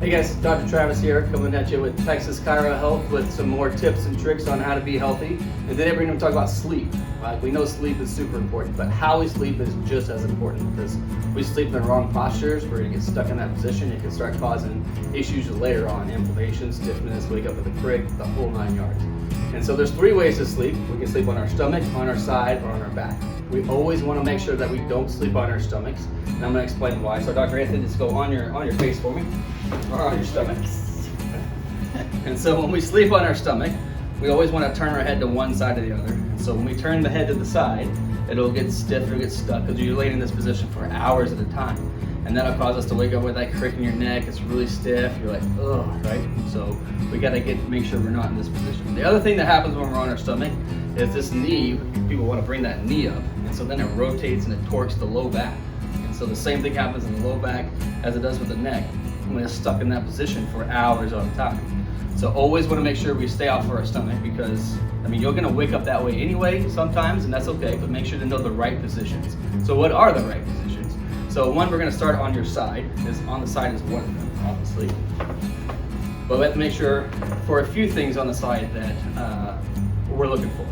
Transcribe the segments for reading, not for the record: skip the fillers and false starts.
Hey guys, Dr. Travis here, coming at you with Texas Chiro Health with some more tips and tricks on how to be healthy. And today we're going to talk about sleep. We know sleep is super important, but how we sleep is just as important, because if we sleep in the wrong postures, we're going to get stuck in that position. It can start causing issues later on, inflammation, stiffness, wake up with a crick, the whole 9 yards. And so there's 3 ways to sleep. We can sleep on our stomach, on our side, or on our back. We always want to make sure that we don't sleep on our stomachs, and I'm going to explain why. So Dr. Anthony, just go on your face for me, or on your stomach. And so when we sleep on our stomach, we always want to turn our head to one side or the other. And so when we turn the head to the side, it'll get stiff, it'll get stuck, because you're laying in this position for hours at a time. And that'll cause us to wake up with that crick in your neck. It's really stiff. You're like, ugh, right? So we gotta make sure we're not in this position. The other thing that happens when we're on our stomach is this knee, people want to bring that knee up. And so then it rotates and it torques the low back. And so the same thing happens in the low back as it does with the neck when it's stuck in that position for hours at a time. So always want to make sure we stay off of our stomach, because you're gonna wake up that way anyway sometimes, and that's okay, but make sure to know the right positions. So what are the right positions? So one, we're gonna start on your side. On the side is one of them, obviously. But we have to make sure for a few things on the side that we're looking for.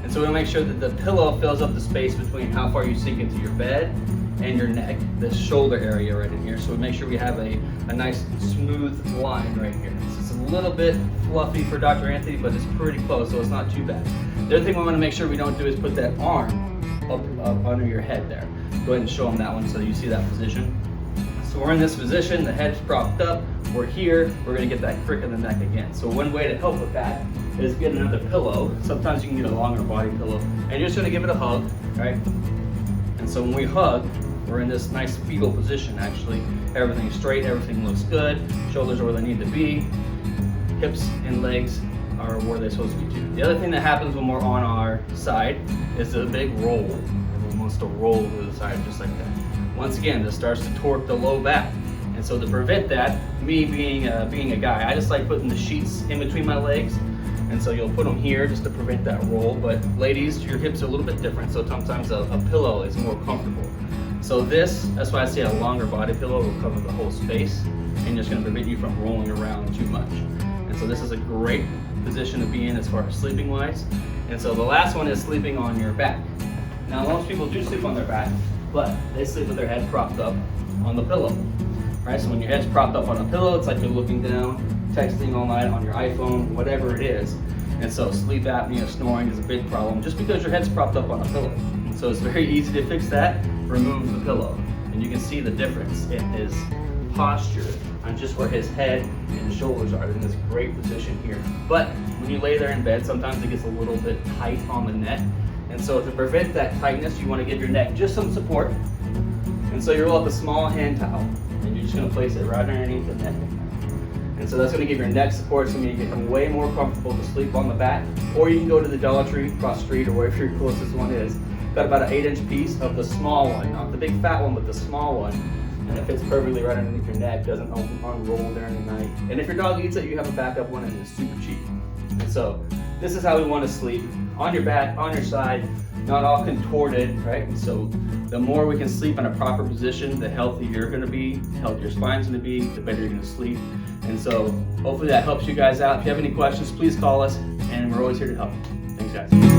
And so we wanna make sure that the pillow fills up the space between how far you sink into your bed and your neck, this shoulder area right in here. So we make sure we have a nice smooth line right here. So it's a little bit fluffy for Dr. Anthony, but it's pretty close, so it's not too bad. The other thing we wanna make sure we don't do is put that arm up under your head there. Go ahead and show them that one so you see that position. So we're in this position, the head's propped up, we're here, we're gonna get that crick in the neck again. So one way to help with that is get another pillow. Sometimes you can get a longer body pillow, and you're just gonna give it a hug, right? And so when we hug, we're in this nice fetal position actually. Everything's straight, everything looks good, shoulders are where they need to be, hips and legs are where they're supposed to be too. The other thing that happens when we're on our side is a big roll. Everyone wants to roll to the side just like that. Once again, this starts to torque the low back. And so to prevent that, me being a guy, I just like putting the sheets in between my legs. And so you'll put them here just to prevent that roll. But ladies, your hips are a little bit different, so sometimes a pillow is more comfortable. So that's why I say a longer body pillow will cover the whole space and just gonna prevent you from rolling around too much. And so this is a great position to be in as far as sleeping wise. And so the last one is sleeping on your back. Now most people do sleep on their back, but they sleep with their head propped up on the pillow, right? So when your head's propped up on a pillow, it's like you're looking down, texting all night on your iPhone, whatever it is. And so sleep apnea, snoring is a big problem just because your head's propped up on a pillow. And so it's very easy to fix that. Remove the pillow. And you can see the difference in his posture on just where his head and his shoulders are in this great position here. But when you lay there in bed, sometimes it gets a little bit tight on the neck. And so to prevent that tightness, you want to give your neck just some support. And so you roll up a small hand towel, and you're just going to place it right underneath the neck. And so that's going to give your neck support, so you get way more comfortable to sleep on the back. Or you can go to the Dollar Tree across the street or wherever your closest one is. Got about an 8-inch piece of the small one, not the big fat one, but the small one. And it fits perfectly right underneath your neck, doesn't unroll during the night. And if your dog eats it, you have a backup one, and it's super cheap. And so this is how we want to sleep: on your back, on your side, not all contorted, right? And so the more we can sleep in a proper position, the healthier you're going to be, the healthier your spine's going to be, the better you're going to sleep. And so hopefully that helps you guys out. If you have any questions, please call us, and we're always here to help. Thanks, guys.